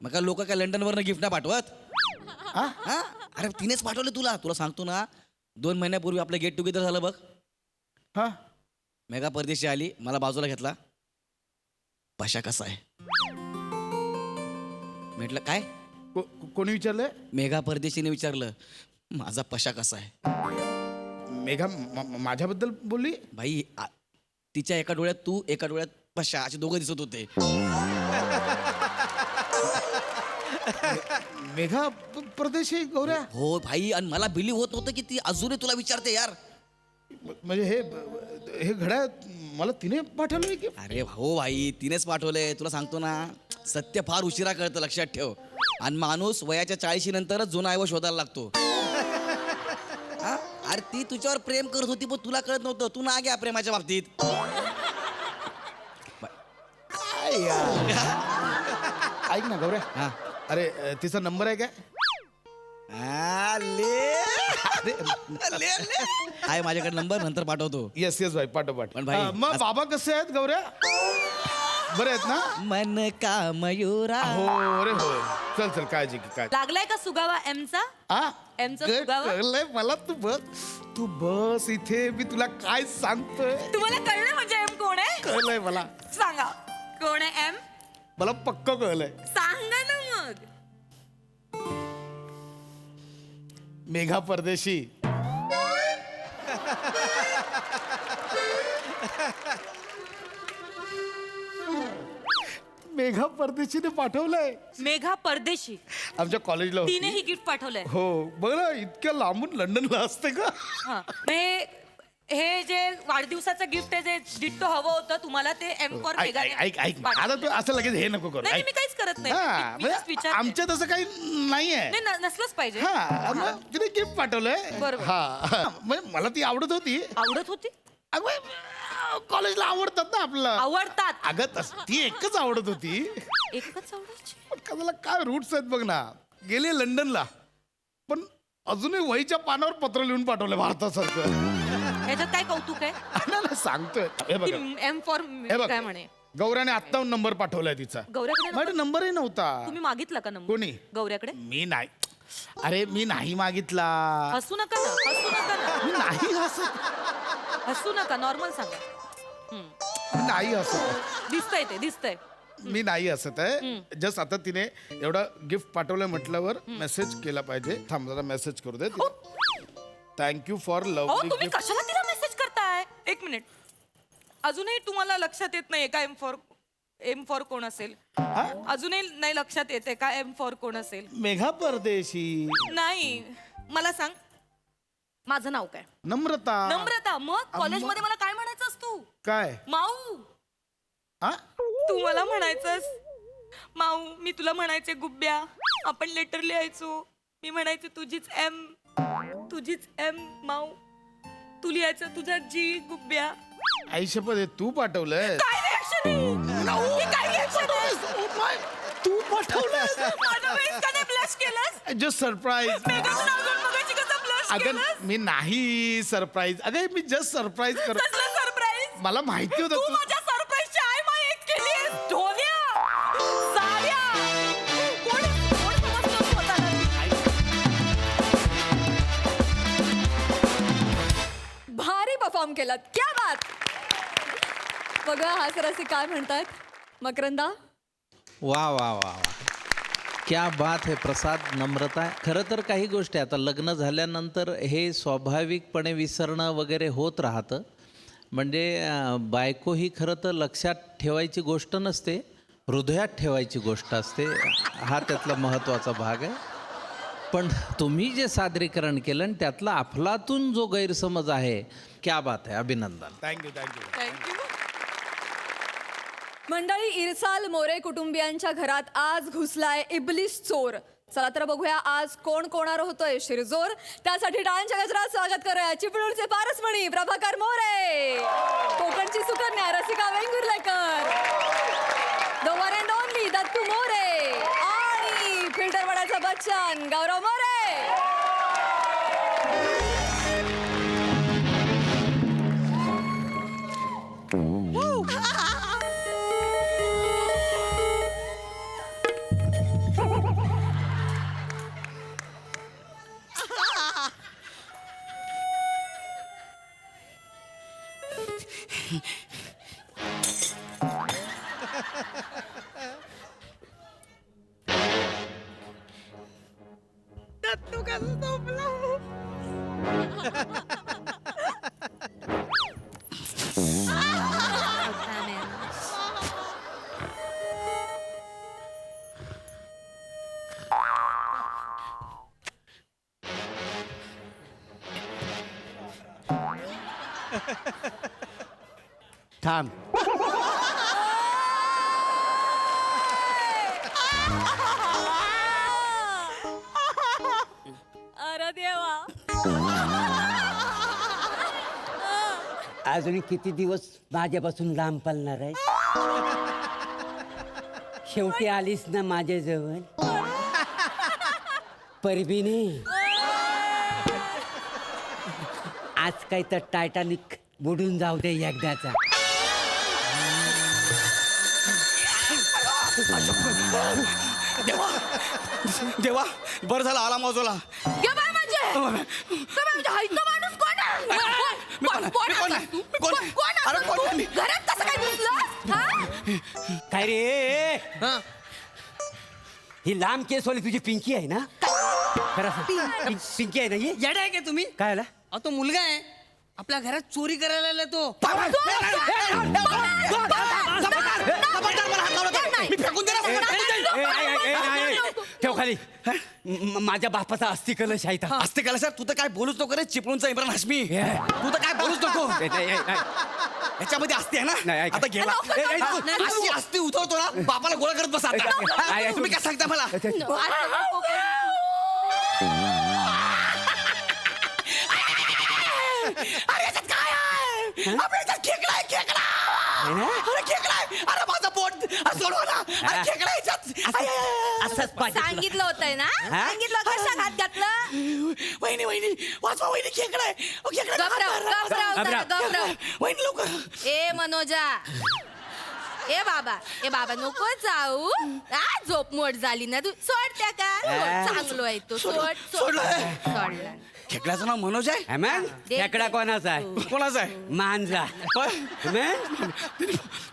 मग काय लोक काय लंडन वरनं गिफ्ट नाही पाठवत? हा? हा? अरे तिनेच पाठवलं तुला. तुला सांगतो ना, 2 महिन्यापूर्वी आपलं गेट टुगेदर झालं बघ. हा मेघा परदेशी आली, मला बाजूला घेतला. पशा कसा आहे म्हटलं. काय? कोणी विचारलंय? मेघा परदेशीने विचारलं माझा पशा कसा आहे. मेघा माझ्याबद्दल बोलली? भाई तिच्या एका डोळ्यात तू, एका डोळ्यात पशा, असे दोघं दिसत होते. मेघा परदेशी गौऱ्या? हो भाई, आणि मला बिलीव होत नव्हतं की ती अजूनही तुला विचारते यार. म्हणजे हे घड्याळ मला तिने पाठवलंय की? अरे हो भाई, तिनेच पाठवलंय. तुला सांगतो ना, सत्य फार उशिरा कळतं, लक्षात ठेव. आणि माणूस वयाच्या 40 नंतरच जुना आयव शोधायला लागतो. हा? अरे ती तुझ्यावर प्रेम करत होती पण तुला कळत नव्हतं. तू ना घ्या प्रेमाच्या बाबतीत. काय यार? ऐक ना गौऱ्या. हा. अरे तिचा नंबर आहे काय? आहे माझ्याकडे नंबर, नंतर पाठवतो. येस भाई, पाठव. पण भाई, मग बाबा कसे आहेत गौऱ्या? बरे आहेत ना? मन का मयुरा. हो रे हो. चल काळजी घे काय. लागलाय का सुगावा एमचा? हा? एमचा ग- सुगावा? कळलंय मला. तू बस इथे, मी तुला काय सांगतोय. तुम्हाला कळलं म्हणजे एम कोण आहे? कळलंय मला. सांगा कोण आहे एम? मला पक्क कळलंय. सांगा ना मग. मेघा परदेशी. मेघा परदेशीने पाठवलंय मेघा परदेशी आमच्या कॉलेजला होती. तिने ही गिफ्ट पाठवलंय. हो बघ ना, इतक्या लांबून लंडनला असते का? हा. हे जे वाढदिवसाचं गिफ्ट आहे, जे डिट्टो हवं होतं तुम्हाला, ते एम फॉर ऐक मेघा. ऐक ऐक ऐक आता तू असं लगेच हे नको करू. नाही, ऐक. मी काहीच करत नाही. हा, मी just म्हणजे विचारते. आमच्यात असं काही नाहीये. नाही, नसलंच पाहिजे. हा मग तिने गिफ्ट पाठवलंय. बरोबर. हा म्हणजे मला ती आवडत होती. आवडत होती? कॉलेजला आवडतात ना आपलं. आवडतात. अगं ती एकच आवडत होती. एकच आवडायची. पण कदाला काय रूट्स आहेत बघ ना. गेले लंडनला, पण अजूनही वहीच्या पानावर पत्र लिहून पाठवलं भारतासारखं. ह्याच्यात काय कौतुक आहे? नाही, सांगतोय. हे बघ एम फॉर हे बघ. काय म्हणे? गौऱ्याने आत्ता नंबर पाठवलाय तिचा. गौऱ्याकडे माझ्या नंबरही नव्हता. तुम्ही मागितला का नंबर? कोणी? गौऱ्याकडे. मी नाही. अरे मी नाही मागितला. हसू नका ना, हसू नका ना, मी नाही हसत. हसू नका, नॉर्मल सांगा. मी नाही हसत. दिसतंय ते, दिसतंय. मी नाही हसत आहे. जस्ट आता तिने एवढा गिफ्ट पाठवलंय म्हटल्यावर मेसेज केला पाहिजे. थांब जरा मेसेज करू दे. थँक्यू फॉर हो, लव्ह तुम्ही गिफ्ट. कशाला तिला मेसेज करताय? एक मिनिट. अजूनही तुम्हाला लक्षात येत नाहीये का एम फॉर कोण असेल? अजूनही नाही लक्षात येते का एम फॉर कोण असेल? मेघा परदेशी. नाही, मला सांग, माझं नाव काय? नम्रता. नम्रता. मग कॉलेजमध्ये मला काय म्हणायचंस तू? काय? माऊ. हा? तू मला म्हणायचंस माऊ, मी तुला म्हणायचे गुब्ब्या. आपण लेटर लिहायचो, मी म्हणायचे तुझीच एम, तुझीच एम माऊ. तू लिहायचं तुझा जी गुब्ब्या. आईशपथ हे तू पाठवलंय. काय reaction आहे? हे काय reaction आहे? तू पाठवलंय. माझ्या वेळेस का नाही blush केलंस? Just surprise. मेघाचं नाव घेऊन मगाशी कसं blush अगं केलंस? मी नाही सरप्राईज. अगं मी जस्ट सरप्राईज कर. कसलं surprise? मला माहिती होतं तू तू. माझ्या सरप्राईजची आय माय एक केलीयस. ढोल्या, साड्या. कोण समजतं स्वतःला? भारी परफॉर्म केलात. क्या बात. बघा हा सरसी काय म्हणतात. मकरंदा. वा वा वा वा, क्या बात है प्रसाद, नम्रता. खरं तर काही गोष्टी आता लग्न झाल्यानंतर हे स्वाभाविकपणे विसरणं वगैरे होत राहतं. म्हणजे बायको ही खरं तर लक्षात ठेवायची गोष्ट नसते, हृदयात ठेवायची गोष्ट असते. हा त्यातला महत्त्वाचा भाग आहे. पण तुम्ही जे सादरीकरण केलं आणि त्यातला अफलातून जो गैरसमज आहे, क्या बात आहे, अभिनंदन. थँक्यू. Thank you. मंडळी, इरसाल मोरे कुटुंबियांच्या घरात आज घुसलाय इबलिस चोर. चला तर बघूया आज कोण कोणावर होतोय शिरजोर. त्यासाठी टाळ्यांच्या गजरात स्वागत करूया चिपळूणचे पारसमणी प्रभाकर मोरे, कोकणची Sukanya Rasika Vengurlekar, the one and only Dattu More आणि फिल्टरवाड्याचा बच्चन गौरव मोरे. दत्तू कसं झोपला थांब. अरे देवा. अजून किती दिवस माझ्यापासून लांब पळणार आहे? शेवटी आलीस ना माझ्याजवळ. परबिनी, आज काही तर टायटॅनिक बुडून जाऊ दे एकदाचा. देवा देवा बरं झालं आला मौजोला. गे बाय म्हणजे हायचं माणूस कोण आहे? मी कोण आहे? कोण मी कोण आहेस आहे? तू? मी कोण आहे? कोण अरे आहेस कोण तू? आहे मी? घरात कसं काय घुसलं? हा? काय रे? ही लांब केसवाली तुझी पिंकी आहे ना? खरं सांग. पिंकी आहे ना ही? येडा आहे का तुम्ही? काय आला? अहो, तो मुलगा आहे आपल्या घरात चोरी करायला आलाय तो. मी फेकून दे ठेव खाली. माझ्या बापाचा अस्थि कलश आहे इथं. असते का सर तू तर काय बोलूच नको रे चिपळूणचा इम्रान हाशमी तू तर काय बोलूच नको याच्यामध्ये असते आहे नाही, ना ऐका. आता गेला अस्थि अस्थि उतरतो ना बापाला गोळा करत बसा आता. तुम्ही काय सांगता मला अरे याच्यात काय आहे अरे याच्यात खेकडा आहे खेकडा अरे खेकडा आहे अरे माझा पोट सोडवा ना अरे खेकडा याच्यात असंच पाहिजे तुला. सांगितलं होतंय ना सांगितलं कशा हात घातलं वहिनी वहिनी वाचवा वहिनी खेकडा आहे अहो, खेकडा गबराव. वहिनी लवकर ए मनोजा ए बाबा नको जाऊ झोप मोड झाली ना तू सोड त्या का चांगलो आहे तो सोड सोडलं. सोडला खेकड्याचं नाव मनोज आहे हा मग? खेकडा कोणाचा आहे? कोणाचं आहे मांजा. मग?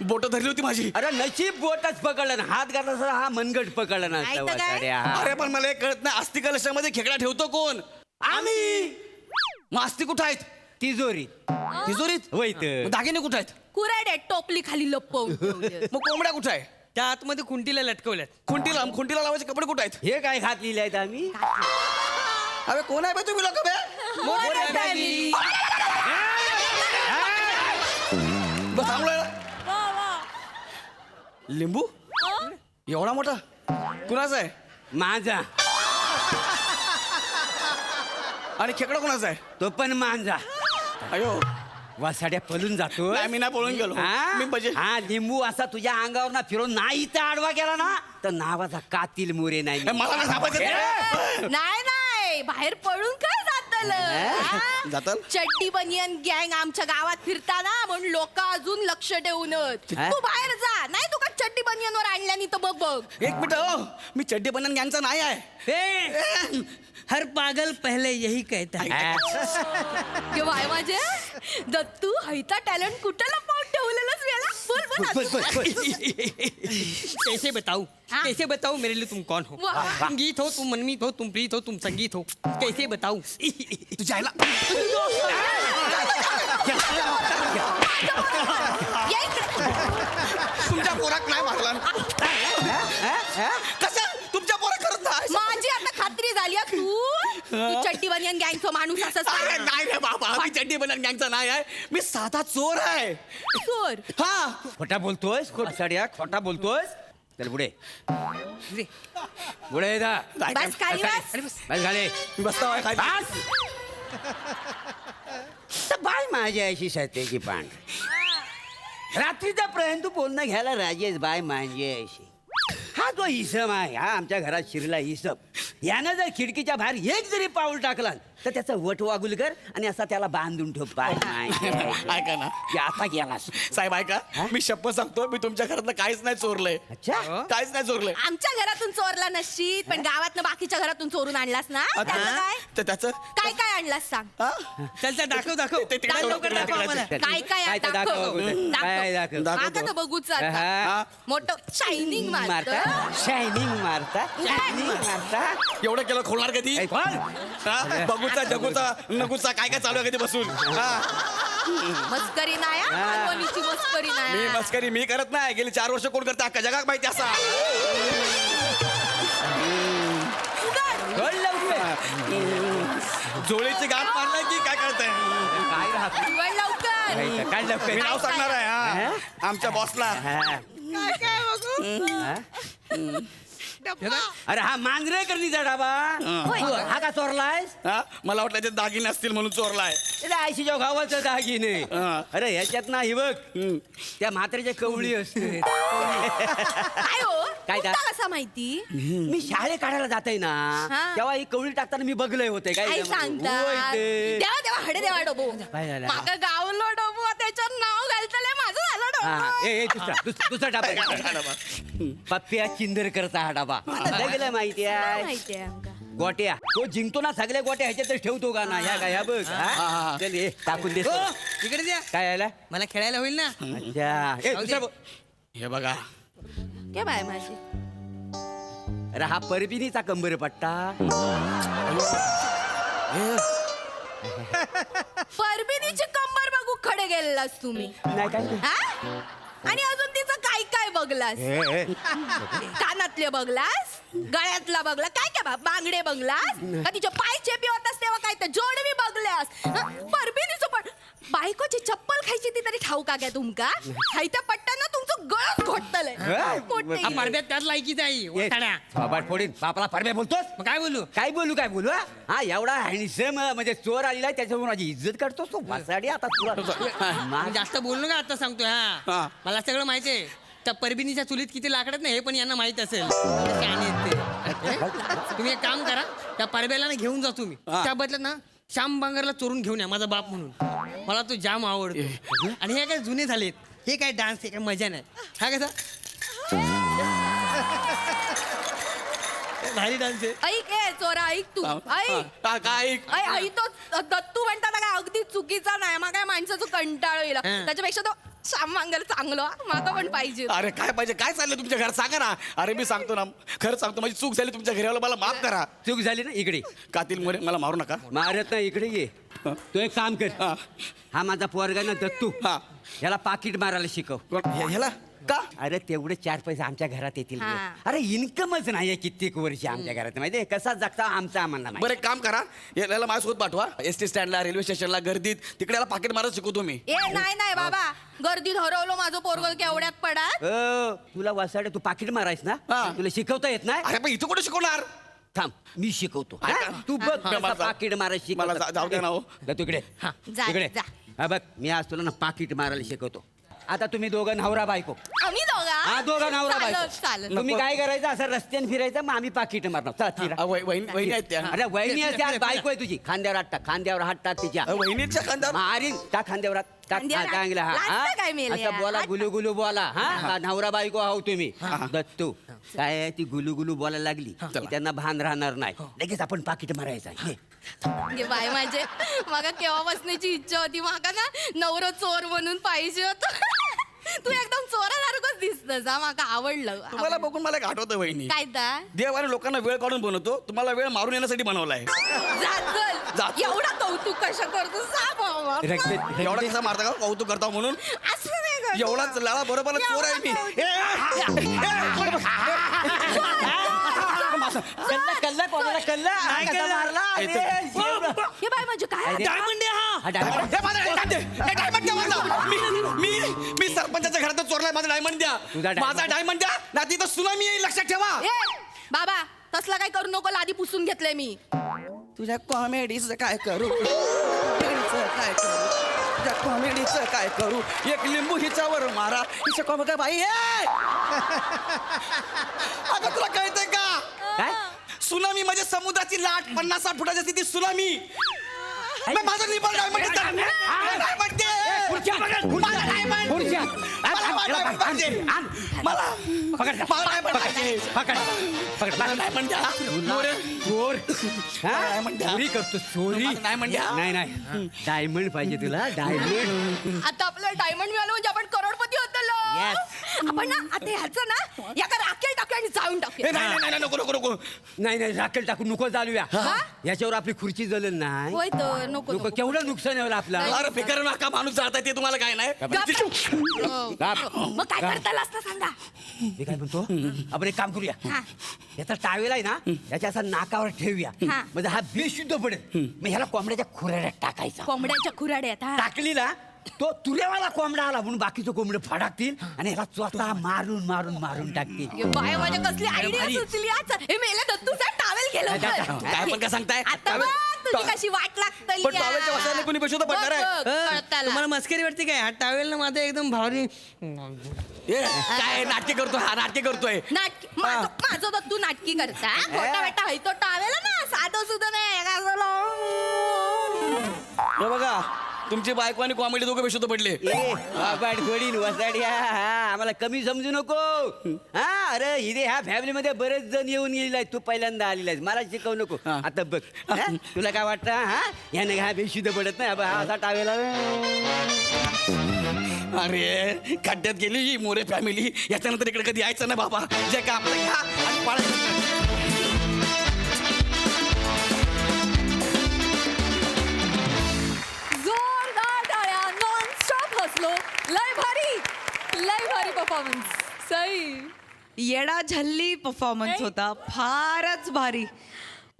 बोट धरली होती माझी अरे नशीब बोटच पकडलं ना. हात घातला सर हा मनगट पकडला ना. नाही तर काय? वासाड्या. अरे पण मला हे कळत नाही अस्ति कलशामध्ये खेकडा ठेवतो कोण आम्ही मग अस्ति कुठं आहेत तिजोरी तिजोरीत वैत. मग दागिने कुठं आहेत कुऱ्हाड टोपली खाली लपवून ठेवले. मग कोंबड्या कुठं आहे त्या आतमध्ये खुंटीला लटकवल्यात. खुंटीला लावायचे कपडे कुठं आहेत हे काय घातलेले आहेत आम्ही? अबे कोण आहे बे तुम्ही लोक बे बस थांबलोय ना. लिंबू एवढा मोठा कुणाचा आहे मांजा. आणि खेकडा कुणाचा आहे तो पण मांजा. अयो वासाड्या पळून जातो. नाही, मी नाही पळून गेलो. मी म्हणजे- हा लिंबू असा तुझ्या अंगावर ना फिरून नाही तर आडवा गेला ना तर नावाचा कातील मोरे नाही. मला नाही सापायचं नाही बाहेर पडून काय जातल जातल? चड्डी बनियन गँग आमच्या गावात फिरताना म्हणून लोक अजून लक्ष ठेवूनच हा? तू बाहेर जा नाही तू का चड्डी बनियन वर आणल्यानी तर बघ एक मिनिट हो मी चड्डी बनन गँगचा नाही आहे हर पागल पहले यही कहता है. ते बाय माझे दत्तू हैता टॅलेंट कुठं लपवून ठेवलेलंच वेळा बोल कैसे बताऊं हाँ? कैसे बताऊं मेरे लिए तुम कौन हो? वाह. तुम गीत हो, तुम मनमीत हो, तुम प्रीत हो, तुम संगीत हो. कैसे बताऊं? तुझ्या आईला या इकडे. तुमच्या पोराक नाही मारला कसं तुमच्या पोराक करत नाही माझी आता खात्री झाली आहे तू चड्डी बनियन गँगचा माणूस असं अरे सांग. नाही रे बाबा मी चड्डी बनन गँगचा नाही आहे मी साधा चोर आहे चोर हा खोटा बोलतोयस वासाड्या खोटा बोलतोयस. चल पुढे पुढे जा. बस खाली बस. बस घाले. मी बसता आहे खाली. बस. तर बाय माझ्या अशी सत्याची पांढ रात्रीचा प्रयत्न तू बोलणं घ्यायला राजेश बाय माझी अशी. हा जो इसम आहे हा आमच्या घरात शिरला इसम यानं जर खिडकीच्या बाहेर एक जरी पाऊल टाकला तर त्याचं वट वागुल कर आणि असा त्याला बांधून ठेव बाय ऐका ना आता गेलास साहेब ऐका मी शपथ सांगतो मी तुमच्या घरातलं काहीच नाही चोरलंय अच्छा काहीच नाही चोरलंय आमच्या घरातून चोरला नसशील पण गावातनं बाकीच्या घरातून चोरून आणलास ना त्याचं काय तर त्याचं काय काय आणलास सांग हा? चल दाखव दाखव ते तिकडे दाखव, लवकर दाखव दाखव. आम्हाला. काय काय आहे? काय दाखव. काय दाखव. दाखव आता तर बघूच हा. मोठं शायनिंग मारता मारत शायनिंग मारता शायनिंग मारता एवढं केलं खोलणार कधी ऐ, कोण? हा? बघूचा जगूचा नगूचा काय काय चालू आहे कधी बसून हा? मस्करी नाही हा, मालवणीची मस्करी मी नाही मस्करी मी करत नाही गेली 4 वर्ष कोण करते अख्खा जगात माहिती असा कोण लवकर? जोळीची गाठ मारलाय की काय कळतंय काय राहत उघड लवकर काय लवकर मी नाव सांगणार आहे हा आमच्या बॉसला हा. अरे हा मांजरे करणीचा डाबा हा का चोरलायस हा मला वाटलं त्याचे दागिने असतील म्हणून चोरलाय आयशीच्या गावाचं दागिने हा. अरे ह्याच्यात ना ही बघ त्या म्हातारीच्या कवळी असते काय हो काय तुला कसा माहिती मी शाळे काढायला जाते ना हा. तेव्हा ही कवळी टाकताना मी बघलंय होते काय होय सांगता ते. देवा देवा हडे देवा डोबो काय झालं? माका गावलो डोबो त्याच्यावर नाव घालतले माझं झालं हा, डोबो ए, दुसरा डाबा पप्प्या चिंदरकरचा हा डाबा आता गेला माहिती आहे माहितीये आमका. गोट्या तो जिंकतो ना सगळ्या गोट्या ह्याच्यातच ठेवतो का ना ह्या काय ह्या बघ हा? चल ये टाकून दे हो, इकडे द्या काय आला मला खेळायला होईल ना अच्छा ए, दुसरा बघ. हे बघा काय बाय माझी अरे हा परबिनीचा कंबर पट्टा परबिनीची कंबर बघू खडे गेलेलास तुम्ही नाही काय हा? आणि अजून तिचं काय काय बघलास कानातले बघलास गळ्यातला बघला काय काय बांगडे बघलास का तिचे पाय चेपी होतास तेव्हा काय तर जोडवी बघल्यास परबिनीचं पण बायकोची चप्पल खायची ती तरी ठाऊ का तुमका खायच्या पट्ट्यानं तुमचं गळच घोटतलंय पडद्यात त्यात लायकीच आहे वटाड्या. बाबाट फोडीन बापाला परब्या बोलतोस मग काय बोलू काय बोलू हा? हा एवढा हँडसम म्हणजे चोर आलेला आहे त्याच्यावर माझी इज्जत करतोस तो वासाडी आता तुला मी जास्त बोललो का आता सांगतोय हा. हा मला सगळं माहितीये त्या परबिनीच्या चुलीत किती लाकडत नाही हे पण यांना माहित असेल शहाणे आहेत ते. तुम्ही एक काम करा त्या परब्याला ना घेऊन जा तुम्ही हा. त्या बदल्यात ना श्याम बांगरला चोरून घेऊन या माझा बाप म्हणून मला तो जाम आवडतो आणि हे काय जुने झालेत हे काय डान्स हे काय मजा नाही हा कसा भारी डान्स आहे ऐक ए चोरा ऐक तू ऐक काय आई तो दत्तू म्हणतात काय अगदी चुकीचा नाही मग काय माणसाचं कंटाळ येईल हा. त्याच्यापेक्षा तो श्यामंगल चांगलं माका पण पाहिजे अरे काय पाहिजे काय चाललंय तुमच्या घरात सांगा ना अरे मी सांगतो ना खरं सांगतो माझी चूक झाली तुमच्या घराला मला माफ करा चूक झाली ना इकडे कातील मोरे मला मारू नका मारत ना इकडे ये तू एक काम कर हा माझा पोरगा ना दत्तू हा. याला पाकिट मारायला शिकव ह्याला का अरे तेवढे 4 पैसे आमच्या घरात येतील रे. हा. अरे इन्कमच नाही कित्येक वर्ष आमच्या घरात माहितीये कसा जगता आमचा आम्हाला माहिती. बरं एक काम करा याला माझ्यासोबत पाठवा एसटी स्टँडला रेल्वे स्टेशनला गर्दीत तिकडे याला पाकिट मारत शिकवतो मी ए नाही बाबा गर्दीत हरवलो माझं पोरग केवढ्यात पडा तुला वासाडे तू पाकिट मारायस ना हा. तुला शिकवता येत नाही अरे पण इथं कुठे शिकवणार थांब मी शिकवतो हा? ऐका. तू बघ हा, कसा मला जा- पाकिट मारायला मला शिकवतात. जाऊ द्या ना हो. तू इकडे जा, इकडे जा. हा बघ मी आज तुला ना पाकिट मारायला शिकवतो आता तुम्ही दोघं नवरा बायको आम्ही दोघा हा दोघं नवरा चालेल, बायको चालेल तुम्ही काय करायचं असं रस्त्याने फिरायचं मग आम्ही पाकिट मारणार चला फिरा. वहिनी आहेत त्या अरे वहिनी असते आज बायको आहे तुझी खांद्यावर हात टाक खांद्यावर हात टाक तिच्या वहिनीच्या खांद्यावर मारीन टाक खांद्यावर हात टाक खांद्यावर हात. चांगला लाजतं काय मेल्या? असं बोला हात गुलू गुलू बोला हा नवरा बायको आहो तुम्ही दत्तू काय आहे, ती गुलू गुलू बोलायला लागली की त्यांना भान राहणार नाही लगेच आपण पाकिट मारायचं ये. गे बाय माझे माका केव्हा बसण्याची इच्छा होती माका ना नवरं चोर म्हणून पाहिजे होत तू एकदम चोरासारखंच दिसतस हा माका आवडलं तुम्हाला बघून मला एक आठवतं वहिनी काय ता देवाने लोकांना वेळ काढून बनवतो तुम्हाला वेळ मारून येण्यासाठी बनवलाय जा. एवढा कौतुक कशा करतो सांग बाबा. रक्त- एवढा कसा मारता का कौतुक करता म्हणून असं नाही करत. एवढाच लळा बरोबर चोर आहे मी कल्ला कल्ला कोणाला कल्ला कसा मारला अरे, शेवडा. हे बाय म्हणजे काय अरे, डायमंड आहे हा हा डायमंड. हे माझा डायमंड दे. हे डायमंड द्या माझा. मी सरपंचाच्या घरात चोरलाय माझा डायमंड द्या तुझा डायमंड. माझा डायमंड द्या ना तिथं सुनामी येईल लक्षात ठेवा ए बाबा तसला काय करू नको लादी पुसून घेतलंय मी तुझ्या कॉमेडीचं काय करू तुझ्या कॉमेडीचं काय करू एक लिंबू हिच्यावर मारा हिच्या कॉमेडी बाई अगं तुला कळतंय का काय सुनामी म्हणजे समुद्राची लाट 50-60 फुटाची असते ती सुनामी. माझं निबल डायमंड आहे. डायमंड दे. मला डायमंड. मला डायमंड पाहिजे. मला डायमंड पाहिजे. मला डायमंड द्या. डायमंड द्या. चोरी करतो चोरी. मला डायमंड द्या. नाही नाही डायमंड पाहिजे तुला डायमंड. आता आपल्याला डायमंड मिळालं म्हणजे आपण करोडपती होतो आपण ना आता ह्याचं ना या का राखेल टाकूया आणि जाळून टाकूया. नाही नको नको नको. नाही राखेल टाकू नको चालूया. याच्यावर आपली खुर्ची जलेल नाही. होय तर नको नको केवढं नुकसान होईल आपला. अरे फिकर नका माणूस जाता ते तुम्हाला काय नाही. मग काय करता असतं सांगा. मी काय म्हणतो आपण एक काम करूया. याचा टावेल आहे ना याच्या असा नाकावर ठेवूया. म्हणजे हा बेशुद्ध पडेल. मग ह्याला कोंबड्याच्या खुराड्यात टाकायचा. कोंबड्याच्या खुराड्यात टाकली ना तो तुऱ्यावाला कोंबडा आला म्हणून बाकीचे कोंबडे फडाकतील आणि ह्याला स्वतः मारून मारून मारून टाकतील. बाय माझ्या कसली आयडिया सुचली आज. हे मेले दत्तूचा टावेल गेलं काय पण काय सांगताय. आता बघ तुझी कशी वाट लागतली. पण टॉवेलच्या वासाने कोणी बेशुद्ध पडणार आहे. तुम्हाला मस्करी वाटते काय हा टावेल ना माझं एकदम भारी. काय नाट्य करतोय हा नाट्य करतोय. माझं दत्तू नाटकी करता मोठा बेटा आहे तो टावेल ना साधं सुद्धा नाही. हे बघा तुमची बायको आणि कॉमेडी दोघं बेशुद्ध पडले. आम्हाला कमी समजू नको. हा अरे हिरे ह्या फॅमिलीमध्ये बरेच जण येऊन गेलेला आहे. तू पहिल्यांदा आलेला आहेस मला शिकवू नको. आता बघ तुला काय वाटतं हा ह्याने हा बेशुद्ध पडत नाही. हा असा टावेला. अरे खड्ड्यात गेली ही मोरे फॅमिली. याच्यानंतर इकडे कधी यायचं ना बाबा. जे का आपलं घ्या आणि पाळायचं. लय भारी परफॉर्मन्स. सई येडा झल्ली परफॉर्मन्स होता. फारच भारी.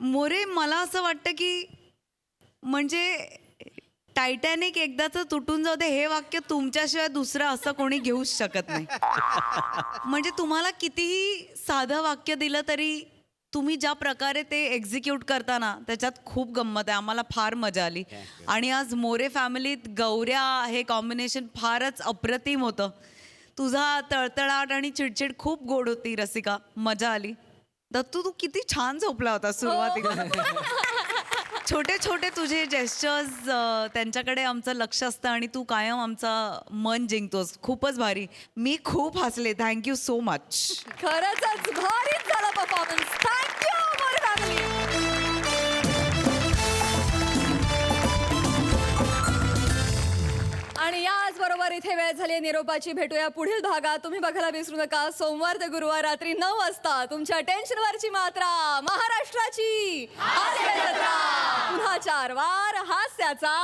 मोरे मला असं वाटतं की म्हणजे टायटॅनिक एकदाच तुटून जाऊ दे हे वाक्य तुमच्याशिवाय दुसरं असं कोणी घेऊच शकत नाही. म्हणजे तुम्हाला कितीही साधं वाक्य दिलं तरी तुम्ही ज्या प्रकारे ते एक्झिक्यूट करताना त्याच्यात खूप गंमत आहे. आम्हाला फार मजा आली. आणि आज मोरे फॅमिलीत गौऱ्या हे कॉम्बिनेशन फारच अप्रतिम होतं. तुझा तळतळाट आणि चिडचिड खूप गोड होती रसिका. मजा आली. दत्तू तू किती छान झोपला होता सुरुवातीला. छोटे छोटे तुझे जेस्चर्स त्यांच्याकडे आमचं लक्ष असतं आणि तू कायम आमचं मन जिंकतोस. खूपच भारी. मी खूप हसले. Thank you so much. खरंच भारीच झाला परफॉर्मन्स. Thank you More family. आणि याचबरोबर इथे वेळ झाली निरोपाची. भेटूया पुढील भागात. तुम्ही बघायला विसरू नका सोमवार ते गुरुवार रात्री 9 वाजता तुमच्या टेन्शनवरची मात्रा महाराष्ट्राची हास्य जत्रा. पुन्हा 4 वार हास्याचा